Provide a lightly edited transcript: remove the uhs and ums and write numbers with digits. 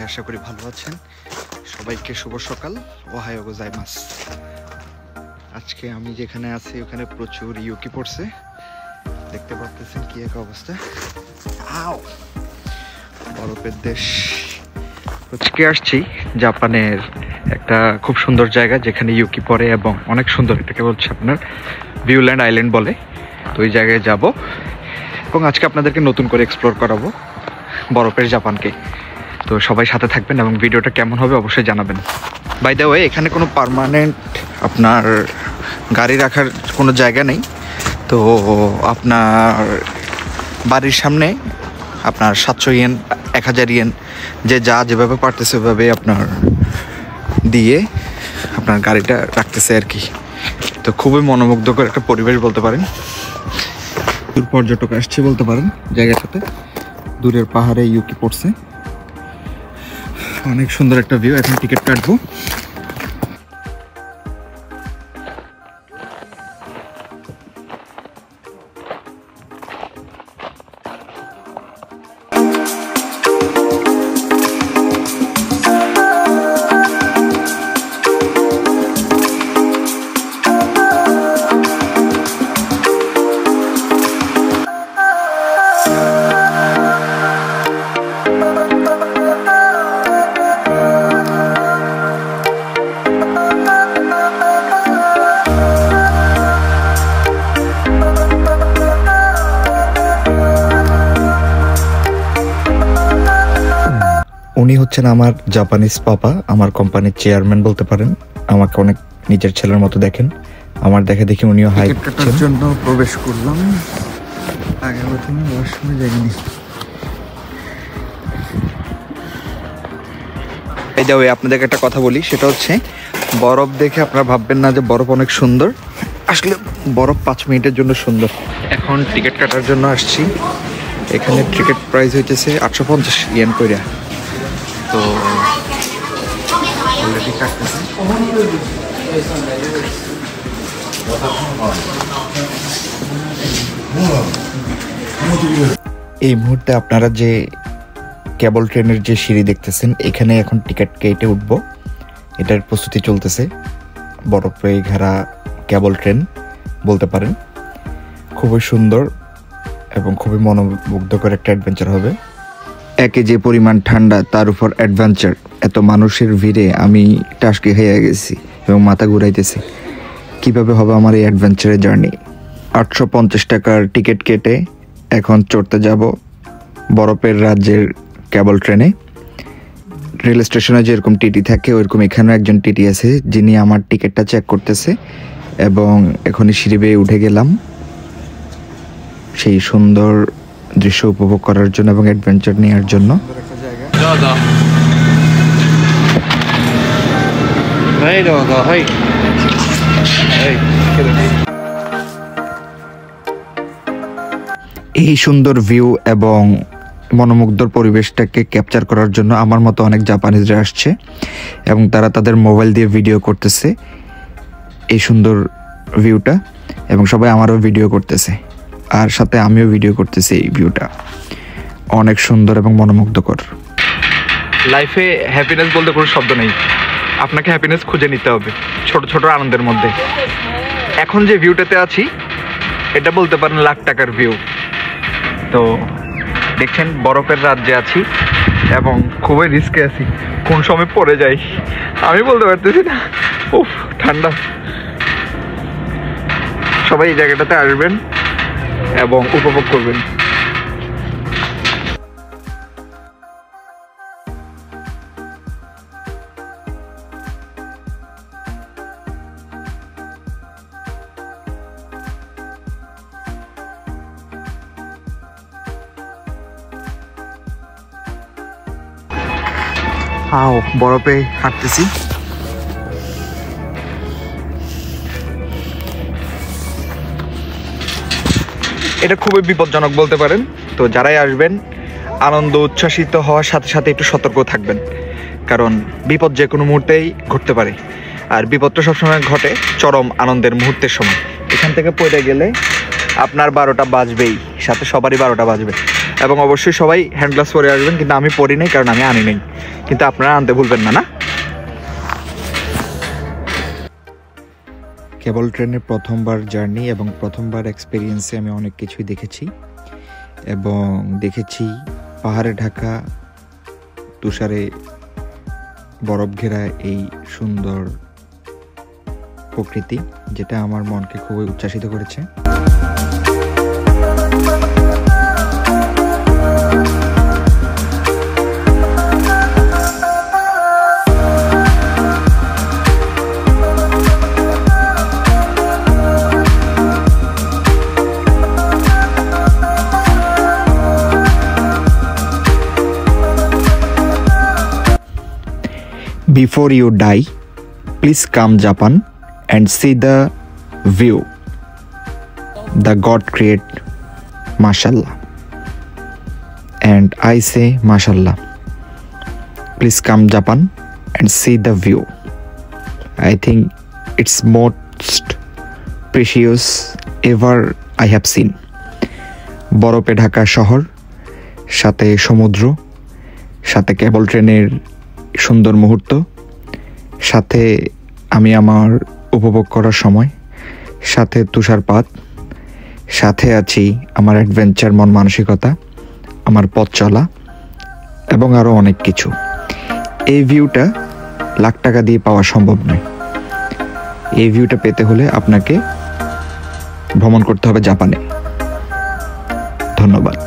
আশা করি ভালো আছেন। সবাইকে শুভ সকাল, ওহাইও গোজাইমাস। আজকে আমি যেখানে আছি ওখানে প্রচুর ইউকি পড়ছে, দেখতে পাচ্ছেন কি এক অবস্থা। বরফের দেশ। আজকে আসছি জাপানের একটা খুব সুন্দর জায়গা যেখানে ইউকি পড়ে এবং অনেক সুন্দর, এটাকে বলছে আপনার ভিউল্যান্ড আইল্যান্ড বলে। তো ওই জায়গায় যাব এবং আজকে আপনাদেরকে নতুন করে এক্সপ্লোর করাবো বরফের জাপানকে। তো সবাই সাথে থাকবেন এবং ভিডিওটা কেমন হবে অবশ্যই জানাবেন। বাই দ্য ওয়ে, এখানে কোনো পার্মানেন্ট আপনার গাড়ি রাখার কোনো জায়গা নেই। তো আপনার বাড়ির সামনে আপনার 700 ইয়েন, 1000 ইয়েন, যে যা যেভাবে পারতেছে ওইভাবে আপনার দিয়ে আপনার গাড়িটা রাখতেছে আর কি। তো খুবই মনোমুগ্ধকর একটা পরিবেশ বলতে পারেন। দূর পর্যটক আসছে বলতে পারেন জায়গাটাতে। দূরের পাহাড়ে ইউকি পড়ছে, অনেক সুন্দর একটা ভিউ। এখন টিকিট কাটবো। উনি হচ্ছেন আমার জাপানিজ পাপা, আমার কোম্পানির চেয়ারম্যান বলতে পারেন। আমাকে অনেক নিজের ছেলের মতো দেখেন। আমার দেখে দেখে উনিও হাই কাটার জন্য প্রবেশ করলাম। আগে প্রথমে ওয়াশরুমে যাইনি। এই যাও, আপনাদেরকে একটা কথা বলি, সেটা হচ্ছে বরফ দেখে আপনারা ভাববেন না যে বরফ অনেক সুন্দর। আসলে বরফ 5 মিনিটের জন্য সুন্দর। এখন টিকিট কাটার জন্য আসছি। এখানে টিকিট প্রাইস হইতেছে 850 ইয়েন কইরা। তো অলরেডি কাটতেছে। এই মুহূর্তে আপনারা যে কেবল ট্রেনের যে সিঁড়ি দেখতেছেন, এখানে এখন টিকিট কেটে উঠবো। এটার প্রস্তুতি চলতেছে। বরফে ঘেরা কেবল ট্রেন বলতে পারেন। খুবই সুন্দর এবং খুবই মনোমুগ্ধকর একটা অ্যাডভেঞ্চার হবে। একে যে পরিমাণ ঠান্ডা, তার উপর অ্যাডভেঞ্চার, এত মানুষের ভিড়ে আমি টাসকে হয়ে গেছি এবং মাথা ঘুরাইতেছি। কিভাবে হবে আমার এই অ্যাডভেঞ্চারের জার্নি। 850 টাকার টিকিট কেটে এখন চড়তে যাব বরফের রাজ্যের কেবল ট্রেনে। রেল স্টেশনে যেরকম টিটি থাকে ওইরকম এখানেও একজন টিটি আছে, যিনি আমার টিকিটটা চেক করতেছে। এবং এখনই সিঁড়ি বেয়ে উঠে গেলাম সেই সুন্দর দৃশ্য উপভোগ করার জন্য এবং অ্যাডভেঞ্চার নেওয়ার জন্য। এই সুন্দর ভিউ এবং মনোমুগ্ধর পরিবেশটাকে ক্যাপচার করার জন্য আমার মতো অনেক জাপানিজরা আসছে এবং তারা তাদের মোবাইল দিয়ে ভিডিও করতেছে এই সুন্দর ভিউটা, এবং সবাই আমারও ভিডিও করতেছে আর সাথে আমিও ভিডিও করতেছি। এই ভিউটা অনেক সুন্দর এবং মনোমুগ্ধকর। লাইফে হ্যাপিনেস বলতে কোনো শব্দ নেই, আপনাকে হ্যাপিনেস খুঁজে নিতে হবে ছোট ছোট আনন্দের মধ্যে। এখন যে ভিউটাতে আছি এটা বলতে পারেন লাখ টাকার ভিউ। তো দেখছেন বরফের রাজ্যে আছি এবং খুবই রিস্কে আছি, কোন সময় পড়ে যাই আমি বলতে পারতেছি না। উফ, ঠান্ডা। সবাই এই জায়গাটাতে আসবেন এবং উপভোগ করবেন। বরফে হাঁটতেছি। এটা খুবই বিপজ্জনক বলতে পারেন। তো যারাই আসবেন আনন্দ উচ্ছ্বাসিত হওয়ার সাথে সাথে একটু সতর্ক থাকবেন, কারণ বিপদ যে কোনো মুহূর্তেই ঘটতে পারে। আর বিপদটা সবসময় ঘটে চরম আনন্দের মুহূর্তের সময়। এখান থেকে পড়ে গেলে আপনার 12টা বাজবেই, সাথে সবারই 12টা বাজবে। এবং অবশ্যই সবাই হ্যান্ড গ্লাভস পরে আসবেন, কিন্তু আমি পরি নাই কারণ আমি আনি নাই। কিন্তু আপনারা আনতে ভুলবেন না, না? কেবল ট্রেনের প্রথমবার জার্নি এবং প্রথমবার এক্সপিরিয়েন্সে আমি অনেক কিছুই দেখেছি, এবং দেখেছি পাহাড়ে ঢাকা তুষারে বরফ ঘেরা এই সুন্দর প্রকৃতি, যেটা আমার মনকে খুবই উচ্ছ্বাসিত করেছে। Before you die, please come Japan and see the view the God create. Mashallah. And I say Mashallah. Please come Japan and see the view. I think it's most precious ever I have seen. বরফে ঢাকা শহর, সাথে সমুদ্র, সাথে কেবল ট্রেনের সুন্দর মুহূর্ত, সাথে আমি আমার উপভোগ করার সময়, সাথে তুষারপাত, সাথে আছি আমার অ্যাডভেঞ্চার মন মানসিকতা, আমার পথ চলা এবং আরও অনেক কিছু। এই ভিউটা লাখ টাকা দিয়ে পাওয়া সম্ভব নয়। এই ভিউটা পেতে হলে আপনাকে ভ্রমণ করতে হবে জাপানে। ধন্যবাদ।